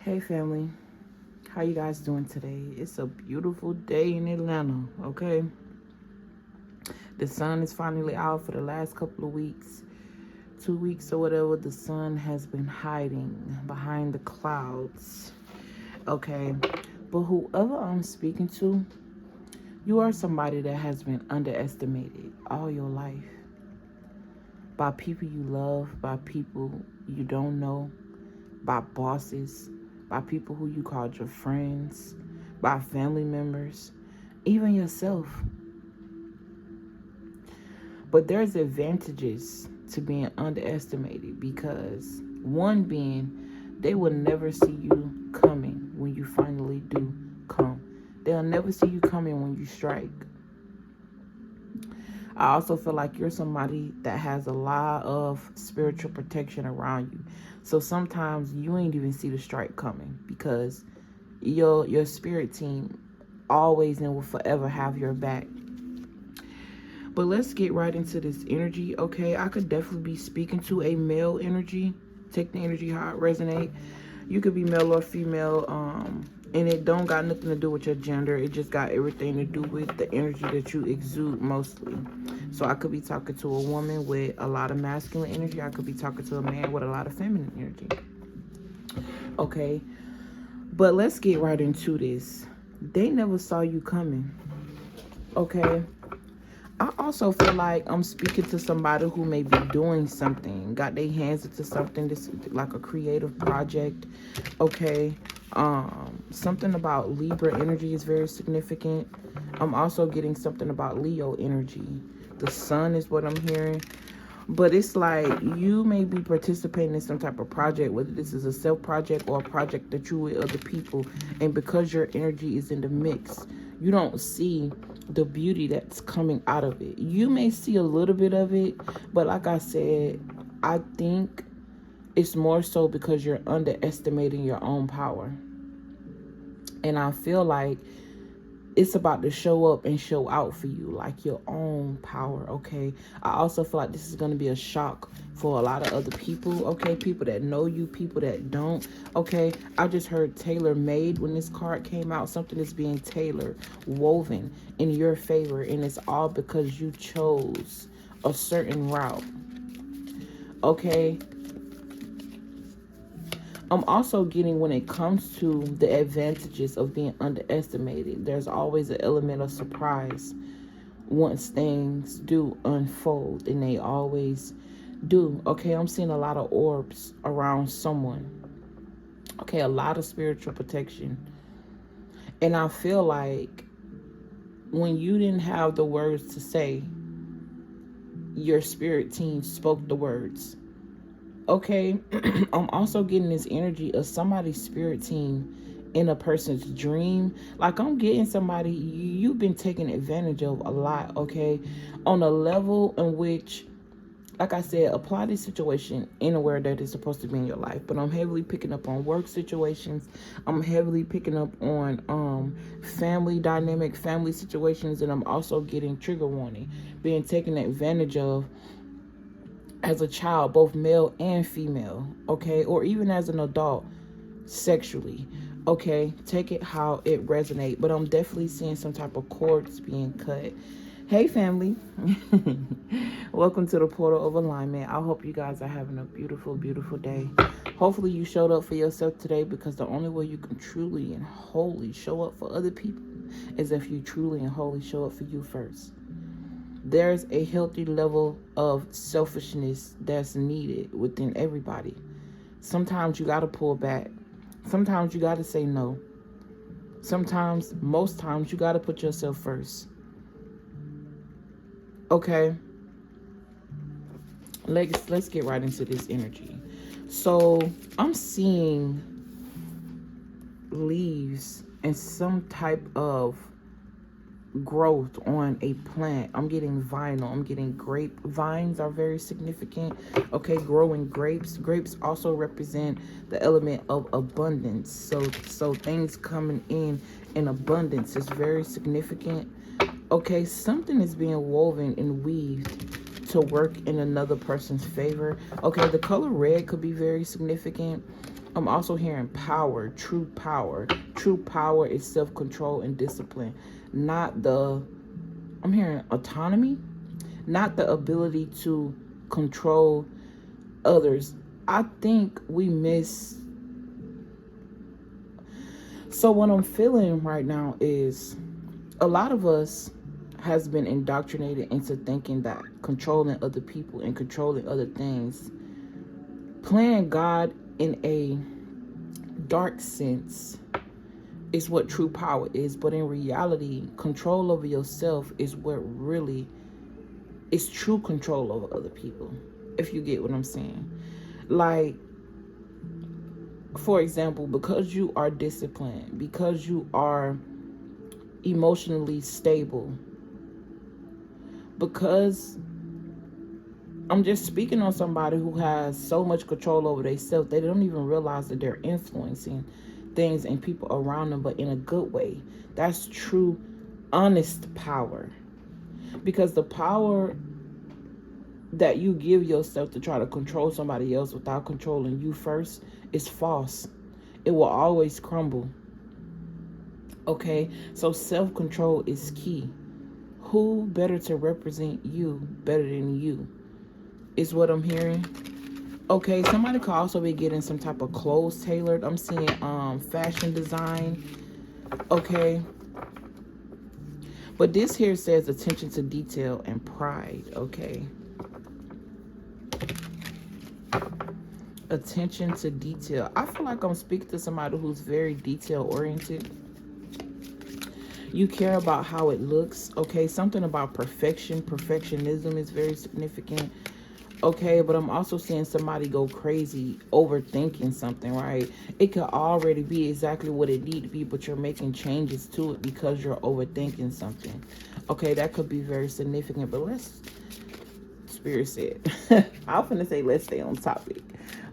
Hey family, how you guys doing today? It's a beautiful day in Atlanta, okay? The sun is finally out for the last couple of weeks. 2 weeks or whatever, the sun has been hiding behind the clouds, okay? But whoever I'm speaking to, you are somebody that has been underestimated all your life by people you love, by people you don't know, by bosses, by people who you called your friends, by family members, even yourself. But there's advantages to being underestimated because one being they will never see you coming when you finally do come. They'll never see you coming when you strike. I also feel like you're somebody that has a lot of spiritual protection around you. So sometimes you ain't even see the strike coming because your spirit team always and will forever have your back. But let's get right into this energy, okay? I could definitely be speaking to a male energy. Take the energy how it resonate. You could be male or female, and it don't got nothing to do with your gender. It just got everything to do with the energy that you exude mostly. So I could be talking to a woman with a lot of masculine energy. I could be talking to a man with a lot of feminine energy. Okay, but let's get right into this. They never saw you coming, okay? I also feel like I'm speaking to somebody who may be doing something, got their hands into something that's like a creative project, okay? Something about Libra energy is very significant. I'm also getting something about Leo energy. The sun is what I'm hearing. But it's like you may be participating in some type of project, whether this is a self project or a project that you with other people. And because your energy is in the mix, you don't see the beauty that's coming out of it. You may see a little bit of it, but like I said, I think it's more so because you're underestimating your own power. And I feel like it's about to show up and show out for you, like your own power, okay? I also feel like this is going to be a shock for a lot of other people, okay? People that know you, people that don't, okay? I just heard tailor-made when this card came out. Something is being tailored, woven in your favor, and it's all because you chose a certain route, okay? I'm also getting, when it comes to the advantages of being underestimated, there's always an element of surprise once things do unfold, and they always do. Okay, I'm seeing a lot of orbs around someone. Okay, a lot of spiritual protection. And I feel like when you didn't have the words to say, your spirit team spoke the words. Okay, I'm also getting this energy of somebody's spirit team in a person's dream. Like I'm getting somebody you've been taken advantage of a lot, okay? On a level in which, like I said, apply this situation anywhere that is supposed to be in your life. But I'm heavily picking up on work situations. I'm heavily picking up on family dynamic, family situations, and I'm also getting trigger warning, being taken advantage of as a child, both male and female, okay? Or even as an adult, sexually, okay? Take it how it resonates. But I'm definitely seeing some type of cords being cut. Hey, family. Welcome to the portal of alignment. I hope you guys are having a beautiful, beautiful day. Hopefully you showed up for yourself today, because the only way you can truly and wholly show up for other people is if you truly and wholly show up for you first. There's a healthy level of selfishness that's needed within everybody. Sometimes you got to pull back. Sometimes you got to say no. Sometimes, most times, you got to put yourself first. Okay? Let's get right into this energy. So, I'm seeing leaves and some type of growth on a plant. I'm getting vinyl. I'm getting grape. Vines are very significant. Okay, growing grapes. Grapes also represent the element of abundance. So things coming in abundance is very significant. Okay, something is being woven and weaved to work in another person's favor. Okay, the color red could be very significant. I'm also hearing power, true power. True power is self-control and discipline, not the, I'm hearing autonomy, not the ability to control others. I think we miss. So what I'm feeling right now is a lot of us has been indoctrinated into thinking that controlling other people and controlling other things, playing God in a dark sense, is what true power is. But in reality, control over yourself is what really is true control over other people, if you get what I'm saying. Like, for example, because you are disciplined, because you are emotionally stable, because I'm just speaking on somebody who has so much control over themselves, they don't even realize that they're influencing things and people around them, but in a good way. That's true, honest power. Because the power that you give yourself to try to control somebody else without controlling you first is false. It will always crumble. Okay, so self-control is key. Who better to represent you better than you is what I'm hearing. Okay, somebody could also be getting some type of clothes tailored. I'm seeing fashion design. Okay, but this here says attention to detail and pride. Okay, attention to detail. I feel like I'm speaking to somebody who's very detail oriented. You care about how it looks. Okay, something about perfection. Perfectionism is very significant. Okay, but I'm also seeing somebody go crazy overthinking something, right? It could already be exactly what it need to be, but you're making changes to it because you're overthinking something. Okay, that could be very significant, but let's, Spirit said, I'm finna say let's stay on topic.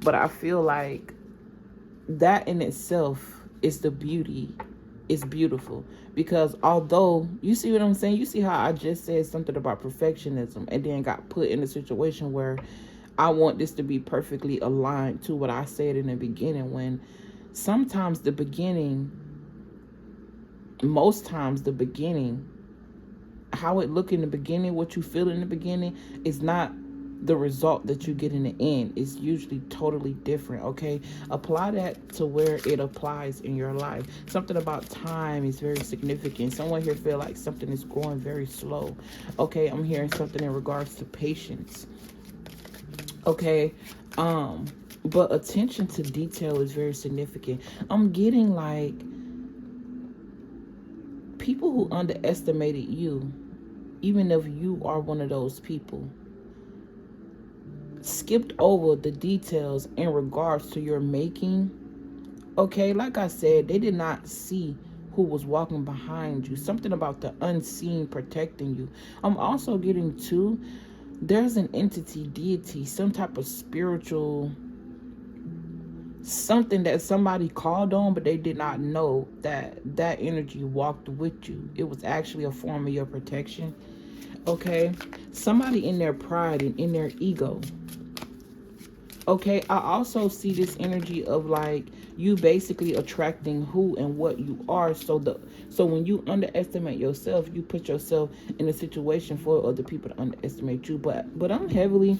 But I feel like that in itself is the beauty. It's beautiful. Because although, you see what I'm saying? You see how I just said something about perfectionism and then got put in a situation where I want this to be perfectly aligned to what I said in the beginning, when sometimes the beginning, most times the beginning, how it look in the beginning, what you feel in the beginning is not the result that you get in the end. Is usually totally different. Okay, apply that to where it applies in your life. Something about time is very significant. Someone here feel like something is going very slow. Okay, I'm hearing something in regards to patience. Okay, but attention to detail is very significant. I'm getting like people who underestimated you, even if you are one of those people, skipped over the details in regards to your making. Okay, like I said, they did not see who was walking behind you. Something about the unseen protecting you. I'm also getting to, there's an entity, deity, some type of spiritual something that somebody called on, but they did not know that that energy walked with you. It was actually a form of your protection. Okay, somebody in their pride and in their ego. Okay, I also see this energy of like you basically attracting who and what you are. So when you underestimate yourself, you put yourself in a situation for other people to underestimate you. But I'm heavily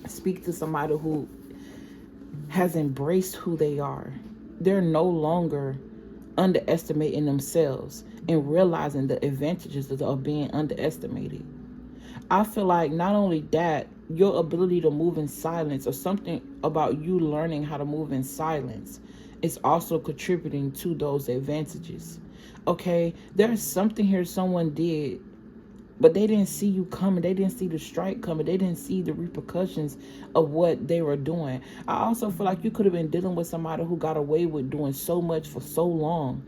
speak to somebody who has embraced who they are. They're no longer underestimating themselves and realizing the advantages of being underestimated. I feel like not only that, your ability to move in silence, or something about you learning how to move in silence, is also contributing to those advantages. Okay, there's something here someone did, but they didn't see you coming. They didn't see the strike coming. They didn't see the repercussions of what they were doing. I also feel like you could have been dealing with somebody who got away with doing so much for so long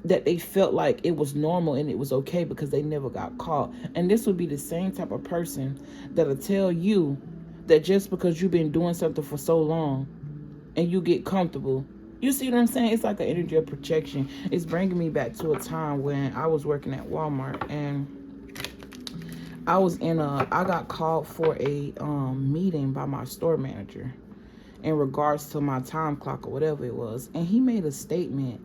that they felt like it was normal and it was okay because they never got caught. And this would be the same type of person that'll tell you that just because you've been doing something for so long and you get comfortable, you see what I'm saying? It's like an energy of protection. It's bringing me back to a time when I was working at Walmart, and I got called for a meeting by my store manager. in regards to my time clock or whatever it was. And he made a statement.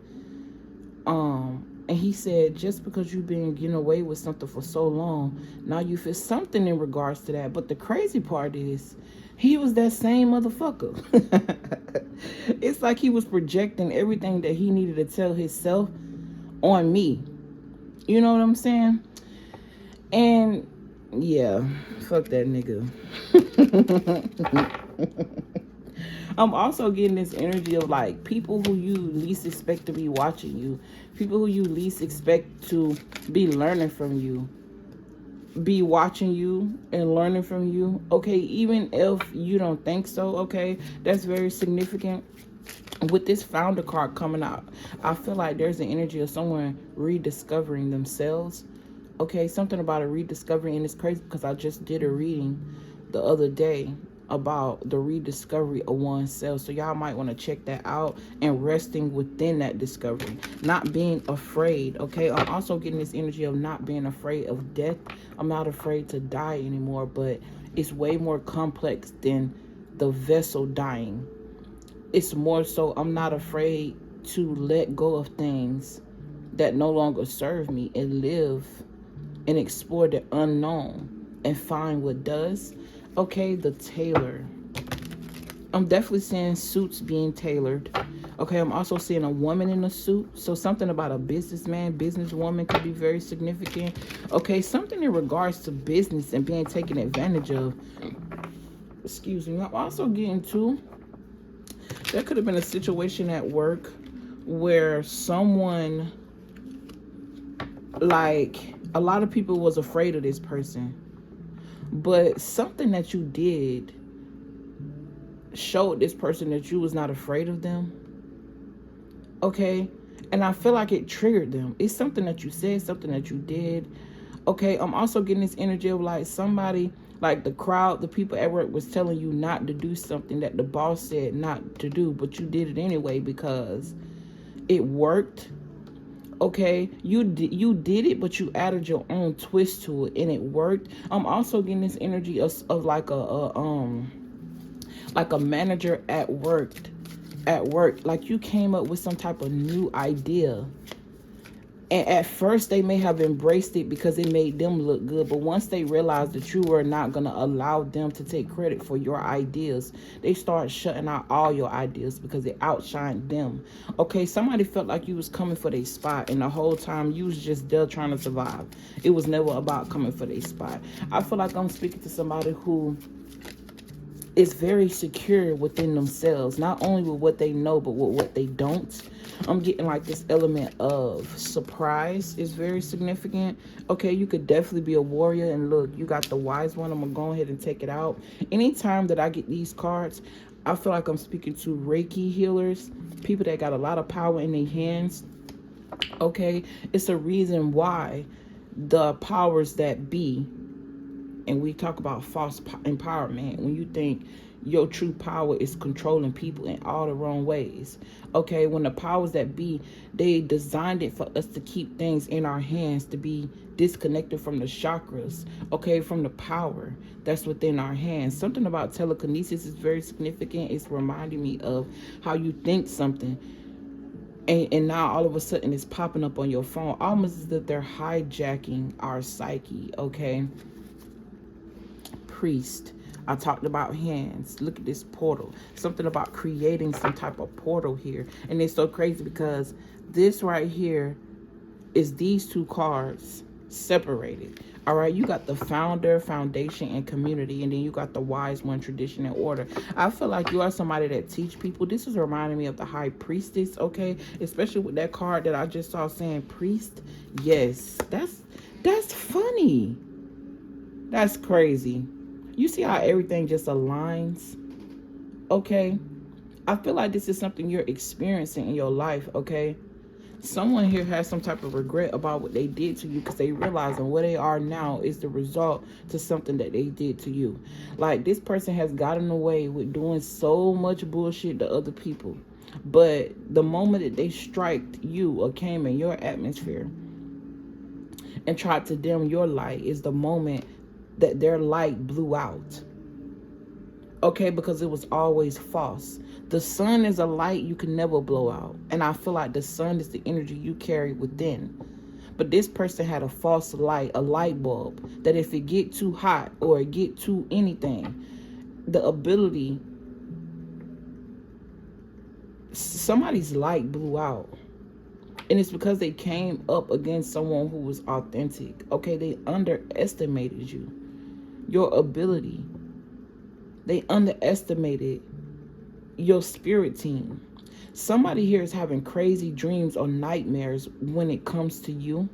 And he said, just because you've been getting away with something for so long, now you feel something in regards to that. But the crazy part is, he was that same motherfucker. It's like he was projecting everything that he needed to tell himself on me. You know what I'm saying? And yeah, fuck that nigga. I'm also getting this energy of like people who you least expect to be watching you, people who you least expect to be learning from you, be watching you and learning from you. Okay, even if you don't think so, okay, that's very significant. With this founder card coming out, I feel like there's an energy of someone rediscovering themselves. Okay, something about a rediscovering, and it's crazy because I just did a reading the other day about the rediscovery of oneself. So y'all might want to check that out, and resting within that discovery, not being afraid. Okay, I'm also getting this energy of not being afraid of death. I'm not afraid to die anymore, but it's way more complex than the vessel dying. It's more so I'm not afraid to let go of things that no longer serve me and live and explore the unknown and find what does. Okay, the tailor. I'm definitely seeing suits being tailored. Okay, I'm also seeing a woman in a suit. So something about a businessman, businesswoman could be very significant. Okay, something in regards to business and being taken advantage of. Excuse me. I'm also getting to, there could have been a situation at work where someone, like, a lot of people was afraid of this person, but something that you did showed this person that you was not afraid of them. Okay, and I feel like it triggered them. It's something that you said, something that you did. Okay, I'm also getting this energy of like somebody, like the crowd, the people at work was telling you not to do something that the boss said not to do, but you did it anyway because it worked. Okay, you did it, but you added your own twist to it, and it worked. I'm also getting this energy of like a manager at work, like you came up with some type of new idea. And at first they may have embraced it because it made them look good. But once they realized that you were not going to allow them to take credit for your ideas, they start shutting out all your ideas because it outshined them. Okay, somebody felt like you was coming for their spot, and the whole time you was just there trying to survive. It was never about coming for their spot. I feel like I'm speaking to somebody who is very secure within themselves, not only with what they know, but with what they don't. I'm getting like this element of surprise is very significant. Okay, you could definitely be a warrior, and look, you got the wise one. I'm gonna go ahead and take it out. Anytime that I get these cards, I feel like I'm speaking to Reiki healers, people that got a lot of power in their hands. Okay, it's a reason why the powers that be, and we talk about false empowerment, when you think your true power is controlling people in all the wrong ways. Okay, when the powers that be, they designed it for us to keep things in our hands, to be disconnected from the chakras, okay, from the power that's within our hands. Something about telekinesis is very significant. It's reminding me of how you think something, and now all of a sudden it's popping up on your phone, almost as if they're hijacking our psyche. Okay, priest. I talked about hands. Look at this portal. Something about creating some type of portal here. And it's so crazy because this right here is these two cards separated. All right, you got the founder, foundation, and community, and then you got the wise one, tradition, and order. I feel like you are somebody that teach people. This is reminding me of the high priestess, okay? Especially with that card that I just saw saying priest. Yes, that's funny. That's crazy. You see how everything just aligns? Okay? I feel like this is something you're experiencing in your life, okay? Someone here has some type of regret about what they did to you because they realize that where they are now is the result to something that they did to you. Like, this person has gotten away with doing so much bullshit to other people. But the moment that they striked you or came in your atmosphere and tried to dim your light is the moment that their light blew out. Okay, because it was always false. The sun is a light you can never blow out. And I feel like the sun is the energy you carry within. But this person had a false light, a light bulb, that if it get too hot or it get too anything, the ability, somebody's light blew out. And it's because they came up against someone who was authentic. Okay, they underestimated you, your ability. They underestimated your spirit team. Somebody here is having crazy dreams or nightmares when it comes to you.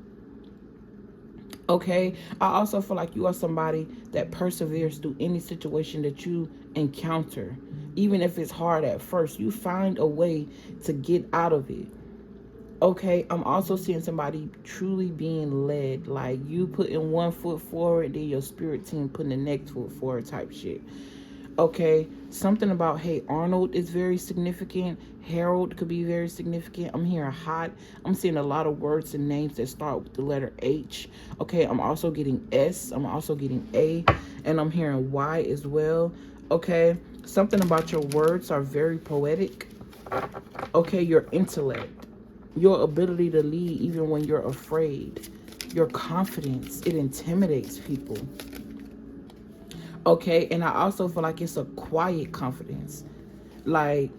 Okay, I also feel like you are somebody that perseveres through any situation that you encounter. Even if it's hard at first, you find a way to get out of it. Okay, I'm also seeing somebody truly being led, like you putting one foot forward, then your spirit team putting the next foot forward type shit. Okay, something about, hey, Arnold is very significant. Harold could be very significant. I'm hearing hot. I'm seeing a lot of words and names that start with the letter H. Okay, I'm also getting S. I'm also getting A. And I'm hearing Y as well. Okay, something about your words are very poetic. Okay, your intellect. Your ability to lead even when you're afraid. Your confidence. It intimidates people. Okay, and I also feel like it's a quiet confidence. Like,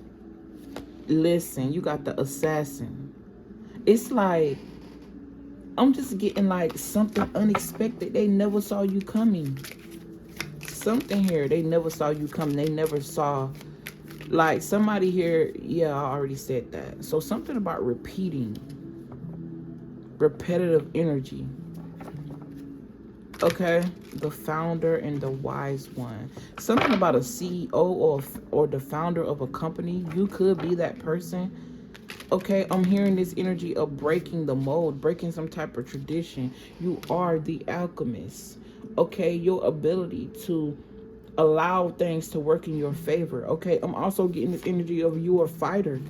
listen, you got the assassin. It's like, I'm just getting like something unexpected. They never saw you coming. Something here, they never saw you coming. They never saw, like somebody here, yeah, I already said that. So something about repeating, repetitive energy. Okay, the founder and the wise one. Something about a CEO or the founder of a company. You could be that person. Okay, I'm hearing this energy of breaking the mold, breaking some type of tradition. You are the alchemist. Okay, your ability to allow things to work in your favor. Okay, I'm also getting this energy of you a fighter.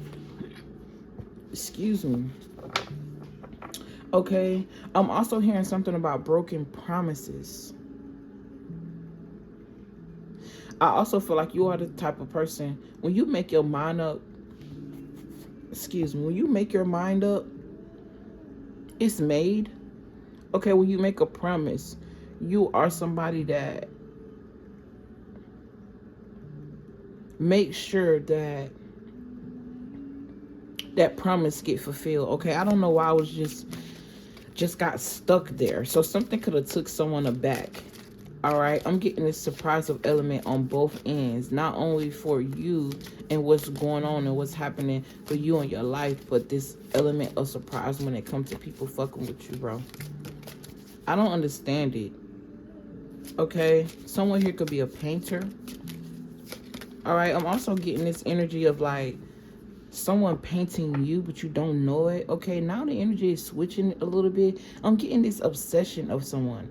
Excuse me. Okay, I'm also hearing something about broken promises. I also feel like you are the type of person, when you make your mind up, when you make your mind up, it's made. Okay, when you make a promise, you are somebody that makes sure that that promise get fulfilled. Okay, I don't know why I was just got stuck there. So something could have took someone aback. All right, I'm getting this surprise of element on both ends, not only for you and what's going on and what's happening for you in your life, but this element of surprise when it comes to people fucking with you, bro. I don't understand it. Okay, someone here could be a painter. All right, I'm also getting this energy of like someone painting you, but you don't know it. Okay, now the energy is switching a little bit. I'm getting this obsession of someone.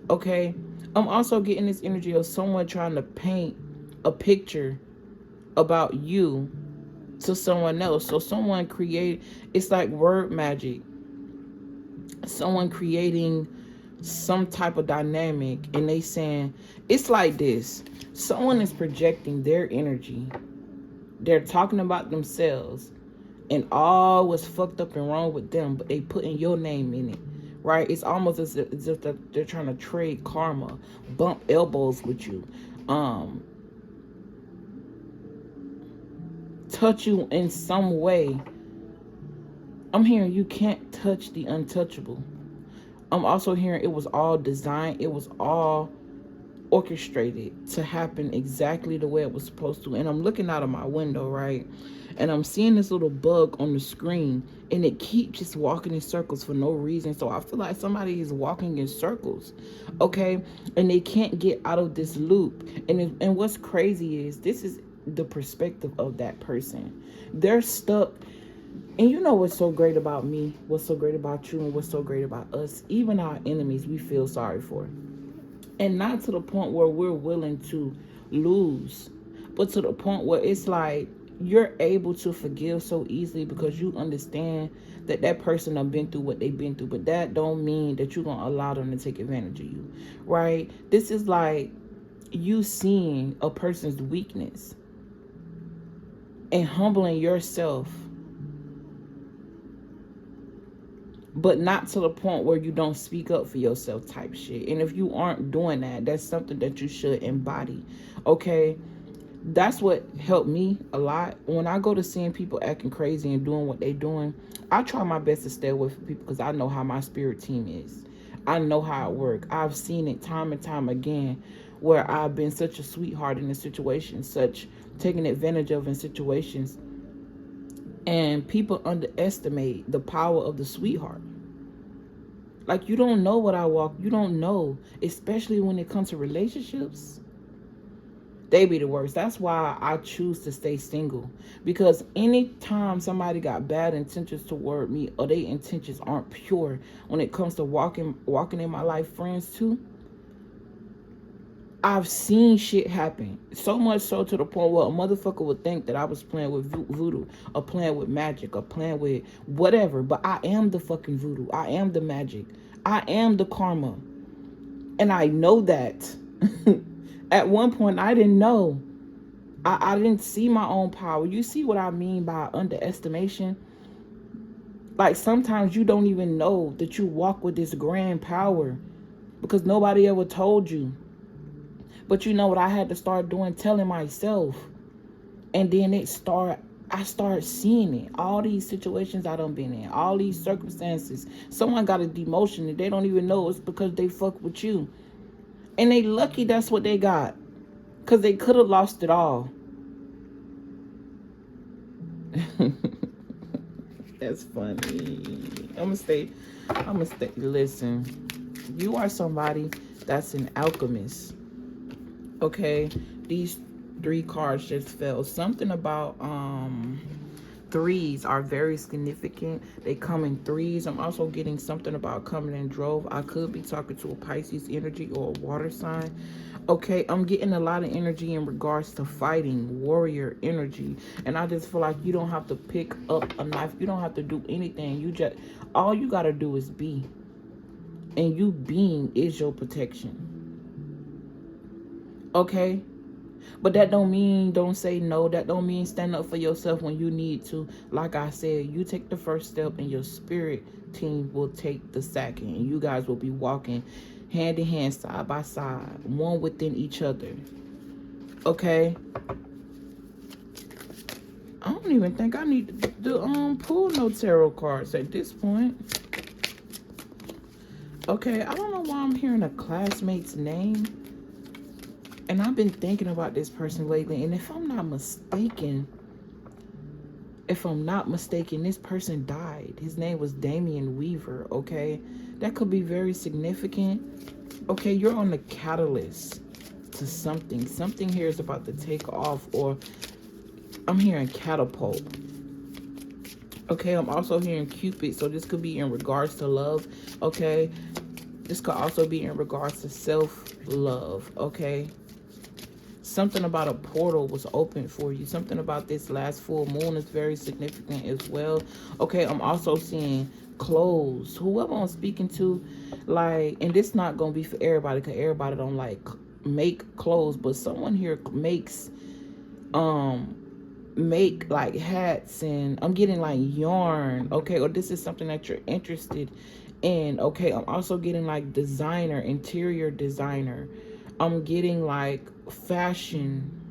Okay, I'm also getting this energy of someone trying to paint a picture about you to someone else. So someone it's like word magic. Someone creating some type of dynamic, and they saying, it's like this. Someone is projecting their energy. They're talking about themselves and all what's fucked up and wrong with them, but they putting your name in it. Right? It's almost as if they're trying to trade karma, bump elbows with you, touch you in some way. I'm hearing you can't touch the untouchable. I'm also hearing it was all designed, it was all orchestrated to happen exactly the way it was supposed to. And I'm looking out of my window, right? And I'm seeing this little bug on the screen, and it keeps just walking in circles for no reason. So I feel like somebody is walking in circles, okay? And they can't get out of this loop. And what's crazy is this is the perspective of that person. They're stuck. And you know what's so great about me, what's so great about you, and what's so great about us? Even our enemies, we feel sorry for. And not to the point where we're willing to lose, but to the point where it's like you're able to forgive so easily because you understand that that person have been through what they've been through. But that don't mean that you're going to allow them to take advantage of you, right? This is like, you seeing a person's weakness and humbling yourself, but not to the point where you don't speak up for yourself type shit. And if you aren't doing that, that's something that you should embody. Okay, that's what helped me a lot. When I go to seeing people acting crazy and doing what they doing, I try my best to stay away from people because I know how my spirit team is. I know how it works. I've seen it time and time again where I've been such a sweetheart in a situation, such taken advantage of in situations, and people underestimate the power of the sweetheart. Like, you don't know what I walk. You don't know, especially when it comes to relationships. They be the worst. That's why I choose to stay single. Because anytime somebody got bad intentions toward me, or their intentions aren't pure when it comes to walking in my life, friends too, I've seen shit happen. So much so to the point where a motherfucker would think that I was playing with voodoo, or playing with magic, or playing with whatever. But I am the fucking voodoo. I am the magic. I am the karma. And I know that. At one point, I didn't know. I didn't see my own power. You see what I mean by underestimation? Like, sometimes you don't even know that you walk with this grand power because nobody ever told you. But you know what I had to start doing? Telling myself. And then I started seeing it. All these situations I done been in. All these circumstances. Someone got a demotion and they don't even know it's because they fuck with you. And they lucky that's what they got. Because they could have lost it all. That's funny. I'm gonna stay. Listen. You are somebody that's an alchemist. Okay? These 3 cards just fell. Something about threes are very significant. They come in threes. I'm also getting something about coming in drove. I could be talking to a Pisces energy or a water sign. Okay, I'm getting a lot of energy in regards to fighting, warrior energy. And I just feel like you don't have to pick up a knife. You don't have to do anything. All you got to do is be. And you being is your protection. Okay? But that don't mean don't say no. That don't mean stand up for yourself when you need to. Like I said, you take the first step and your spirit team will take the second. And you guys will be walking hand in hand, side by side, one within each other. Okay? I don't even think I need to pull no tarot cards at this point. Okay, I don't know why I'm hearing a classmate's name. And I've been thinking about this person lately. And if I'm not mistaken, this person died. His name was Damian Weaver, okay? That could be very significant. Okay, you're on the catalyst to something. Something here is about to take off, or I'm hearing catapult. Okay, I'm also hearing Cupid, so this could be in regards to love, okay? This could also be in regards to self-love, okay? Something about a portal was open for you. Something about this last full moon is very significant as well. Okay, I'm also seeing clothes. Whoever I'm speaking to, like, and this not going to be for everybody because everybody don't, like, make clothes. But someone here makes, like, hats, and I'm getting, like, yarn. Okay, or this is something that you're interested in. Okay, I'm also getting, like, designer, interior designer. I'm getting, like, fashion.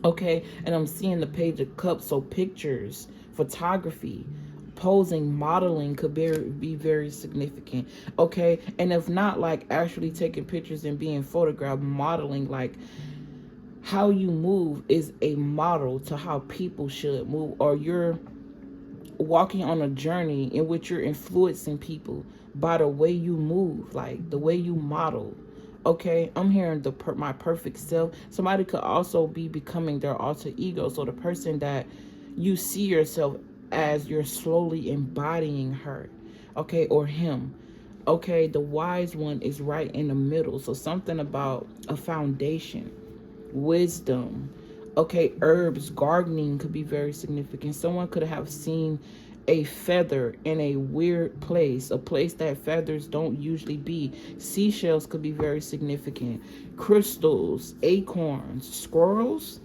Okay, and I'm seeing the Page of Cups, so pictures, photography, posing, modeling could be very significant. Okay, and if not, like, actually taking pictures and being photographed, modeling, like, how you move is a model to how people should move, or you're walking on a journey in which you're influencing people by the way you move, like the way you model. Okay, I'm hearing my perfect self. Somebody could also be becoming their alter ego. So the person that you see yourself as, you're slowly embodying her, okay, or him. Okay, the wise one is right in the middle. So something about a foundation, wisdom, Okay, herbs, gardening could be very significant. Someone could have seen a feather in a weird place, a place that feathers don't usually be. Seashells could be very significant. Crystals, acorns, squirrels.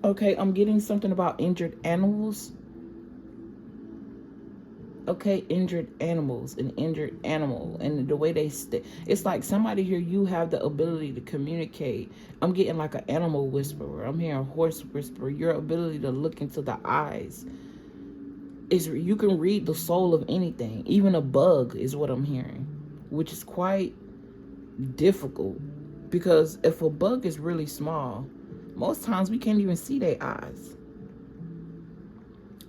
Okay, I'm getting something about injured animals. Okay, injured animals, an injured animal, and the way they it's like somebody here, you have the ability to communicate. I'm getting like an animal whisperer. I'm hearing a horse whisperer. Your ability to look into the eyes is, you can read the soul of anything, even a bug is what I'm hearing, which is quite difficult, because if a bug is really small, most times we can't even see their eyes.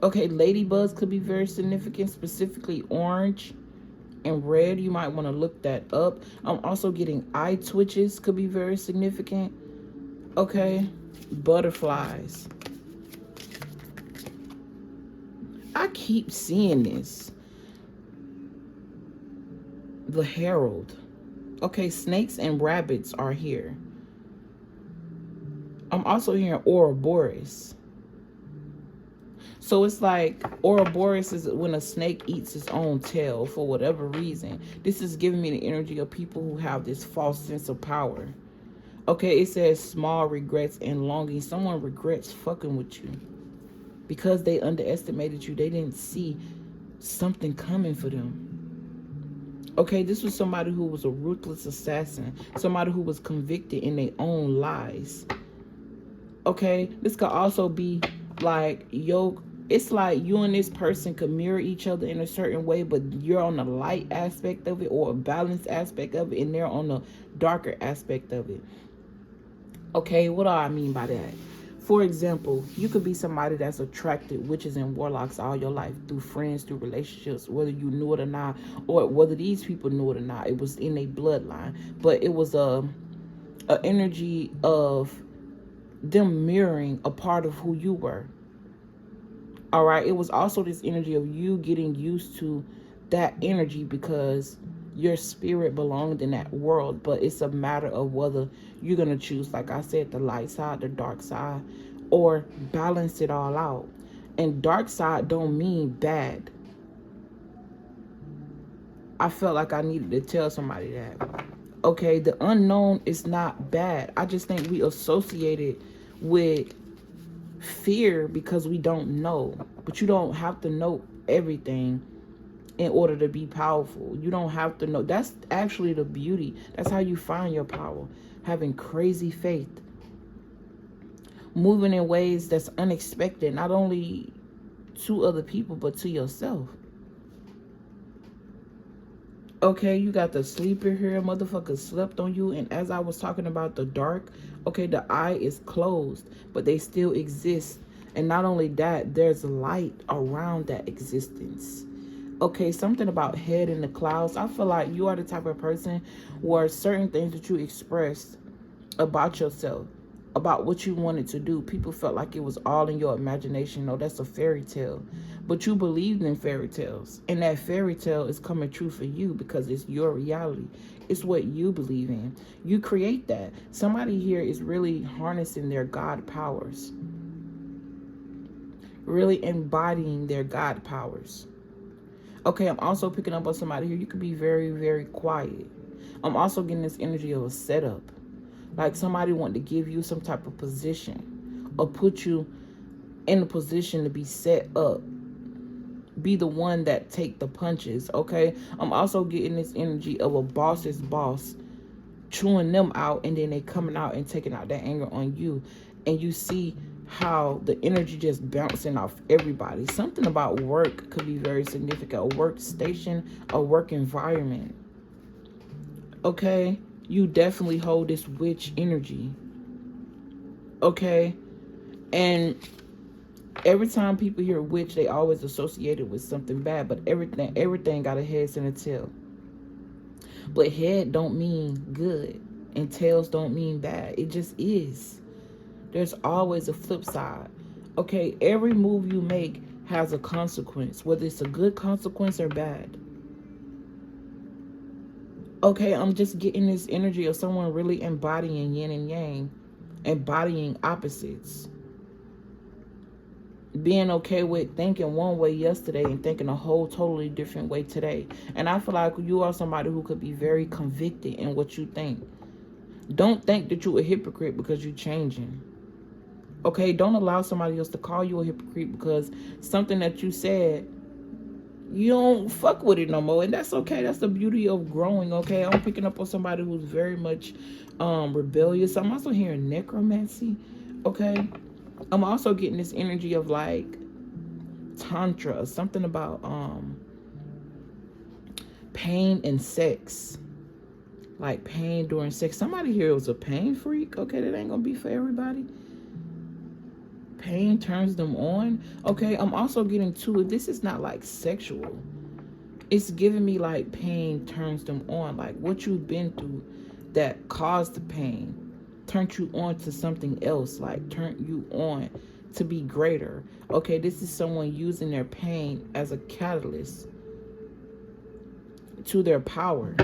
Okay, ladybugs could be very significant, specifically orange and red. You might want to look that up. I'm also getting eye twitches could be very significant. Okay, butterflies. I keep seeing this. The Herald. Okay, snakes and rabbits are here. I'm also hearing Ouroboros. So it's like Ouroboros is when a snake eats its own tail for whatever reason. This is giving me the energy of people who have this false sense of power. Okay, it says small regrets and longing. Someone regrets fucking with you because they underestimated you. They didn't see something coming for them. Okay, this was somebody who was a ruthless assassin. Somebody who was convicted in their own lies. Okay, this could also be like, it's like you and this person could mirror each other in a certain way, but you're on the light aspect of it or a balanced aspect of it, and they're on the darker aspect of it. Okay, what do I mean by that? For example, you could be somebody that's attracted witches and warlocks all your life, through friends, through relationships, whether you knew it or not, or whether these people knew it or not. It was in a bloodline, but it was a energy of them mirroring a part of who you were. All right, it was also this energy of you getting used to that energy because your spirit belonged in that world. But it's a matter of whether you're going to choose, like I said, the light side, the dark side, or balance it all out. And dark side don't mean bad. I felt like I needed to tell somebody that. Okay, the unknown is not bad. I just think we associate it with fear because we don't know. But you don't have to know everything in order to be powerful. You don't have to know. That's actually the beauty. That's how you find your power. Having crazy faith. Moving in ways that's unexpected, not only to other people, but to yourself. Okay, you got the sleeper here. Motherfucker slept on you. And as I was talking about the dark, okay, the eye is closed, but they still exist. And not only that, there's light around that existence. Okay, something about head in the clouds. I feel like you are the type of person where certain things that you expressed about yourself, about what you wanted to do, people felt like it was all in your imagination. No, that's a fairy tale. But you believed in fairy tales, and that fairy tale is coming true for you because it's your reality. It's what you believe in. You create that. Somebody here is really harnessing their God powers, really embodying their God powers. Okay, I'm also picking up on somebody here. You could be very, very quiet. I'm also getting this energy of a setup. Like somebody wanted to give you some type of position or put you in a position to be set up. Be the one that take the punches, okay? I'm also getting this energy of a boss's boss chewing them out, and then they coming out and taking out that anger on you. And you see how the energy just bouncing off everybody. Something about work could be very significant. A workstation, a work environment. Okay? You definitely hold this witch energy. Okay? And every time people hear witch, they always associate it with something bad. But everything got a head and a tail. But head don't mean good, and tails don't mean bad. It just is. There's always a flip side. Okay, every move you make has a consequence, whether it's a good consequence or bad. Okay, I'm just getting this energy of someone really embodying yin and yang. embodying opposites, being okay with thinking one way yesterday and thinking a whole totally different way today. And I feel like you are somebody who could be very convicted in what you think. Don't think that you're a hypocrite because you're changing. Okay, don't allow somebody else to call you a hypocrite because something that you said, you don't fuck with it no more. And that's okay. That's the beauty of growing. Okay, I'm picking up on somebody who's very much rebellious. I'm also hearing necromancy. Okay, I'm also getting this energy of like tantra, something about pain and sex, like pain during sex. Somebody here was a pain freak. Okay, that ain't gonna be for everybody. Pain turns them on. Okay, I'm also getting to it. This is not like sexual. It's giving me like pain turns them on. Like what you've been through that caused the pain turned you on to something else. Like turned you on to be greater. Okay, this is someone using their pain as a catalyst to their power.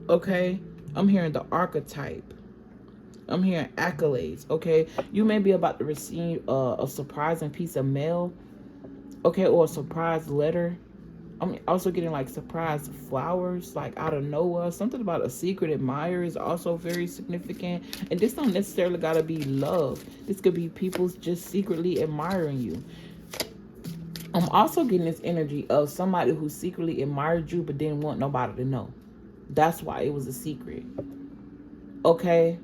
Okay, I'm hearing the archetype. I'm hearing accolades. Okay, you may be about to receive a surprising piece of mail. Okay, or a surprise letter. I'm also getting like surprise flowers, like out of nowhere. Something about a secret admirer is also very significant. And this don't necessarily gotta be love. This could be people just secretly admiring you. I'm also getting this energy of somebody who secretly admired you but didn't want nobody to know. That's why it was a secret. Okay.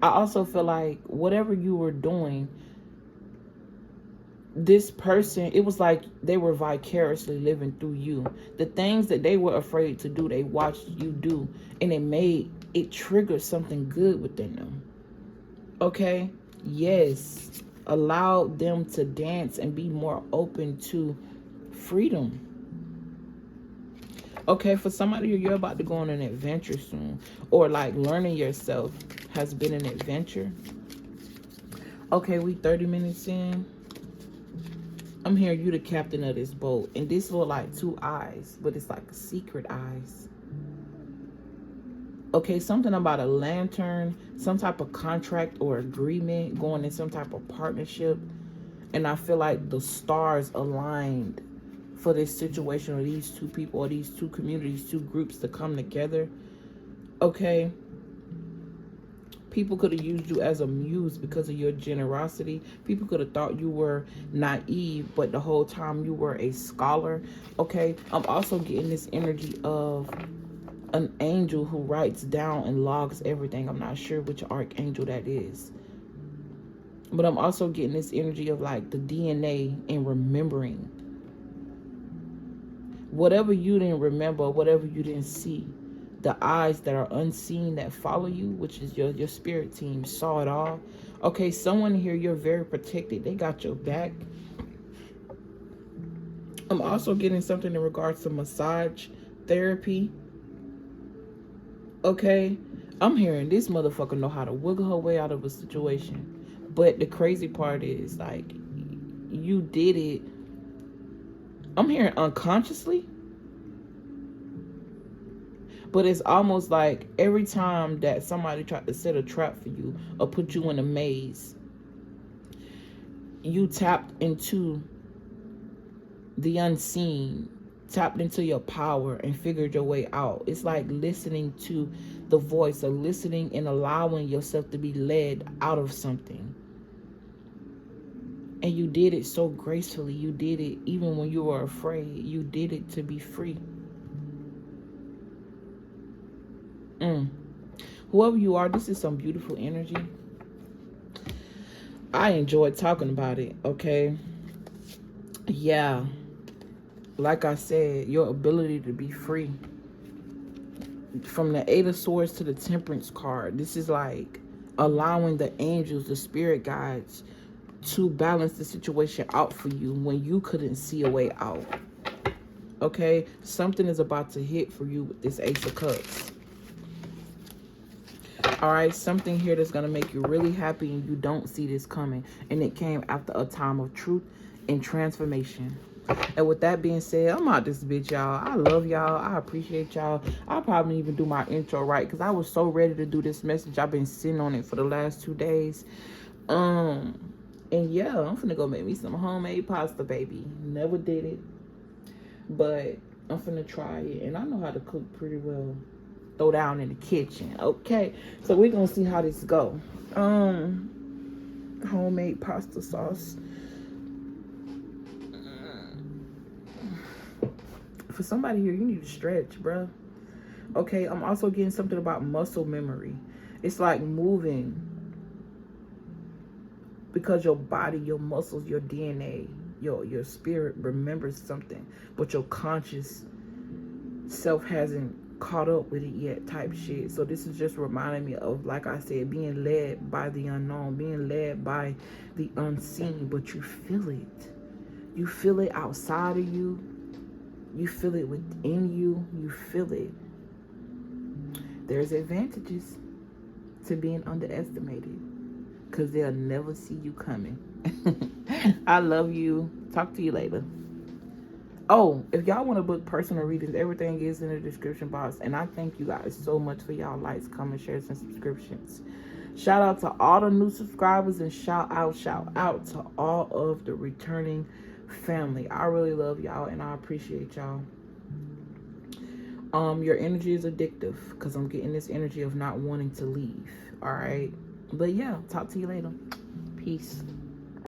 I also feel like whatever you were doing, this person, it was like they were vicariously living through you. The things that they were afraid to do, they watched you do, and it triggered something good within them. Okay? Yes. Allow them to dance and be more open to freedom. Okay, for somebody you're about to go on an adventure soon, or like learning yourself has been an adventure. Okay, we 30 minutes in. I'm hearing you the captain of this boat. And this look like two eyes, but it's like secret eyes. Okay, something about a lantern, some type of contract or agreement, going in some type of partnership. And I feel like the stars aligned for this situation, or these two people, or these two communities, two groups to come together. Okay. People could have used you as a muse because of your generosity. People could have thought you were naive, but the whole time you were a scholar. Okay, I'm also getting this energy of an angel who writes down and logs everything. I'm not sure which archangel that is. But I'm also getting this energy of like the DNA and remembering. Whatever you didn't remember, whatever you didn't see, the eyes that are unseen that follow you, which is your spirit team, saw it all. Okay, someone here, you're very protected. They got your back. I'm also getting something in regards to massage therapy. Okay, I'm hearing this motherfucker know how to wiggle her way out of a situation. But the crazy part is, like, you did it, I'm hearing unconsciously. But it's almost like every time that somebody tried to set a trap for you or put you in a maze, you tapped into the unseen, tapped into your power and figured your way out. It's like listening to the voice, or listening and allowing yourself to be led out of something. And you did it so gracefully. You did it even when you were afraid. You did it to be free. Whoever you are, this is some beautiful energy. I enjoyed talking about it, okay? Yeah. Like I said, your ability to be free. From the Eight of Swords to the Temperance card, this is like allowing the angels, the spirit guides, to balance the situation out for you when you couldn't see a way out. Okay? Something is about to hit for you with this Ace of Cups. Alright, something here that's going to make you really happy and you don't see this coming. And it came after a time of truth and transformation. And with that being said, I'm out this bitch, y'all. I love y'all. I appreciate y'all. I'll probably even do my intro right, because I was so ready to do this message. I've been sitting on it for the last 2 days. And yeah, I'm finna go make me some homemade pasta, baby. Never did it, but I'm finna try it. And I know how to cook pretty well. Throw down in the kitchen. Okay, so we're gonna see how this go. Homemade pasta sauce. For somebody here, you need to stretch, bruh. Okay, I'm also getting something about muscle memory. It's like moving, because your body, your muscles, your DNA, your spirit remembers something, but your conscious self hasn't caught up with it yet, type shit. So this is just reminding me of, like I said, being led by the unknown, being led by the unseen, but you feel it. You feel it outside of you. You feel it within you. You feel it. There's advantages to being underestimated, because they'll never see you coming. I love you. Talk to you later. Oh, if y'all want to book personal readings, everything is in the description box. And I thank you guys so much for y'all likes, comments, shares, and subscriptions. Shout out to all the new subscribers, and shout out to all of the returning family. I really love y'all, and I appreciate y'all. Your energy is addictive, because I'm getting this energy of not wanting to leave. All right, but yeah, talk to you later. Peace.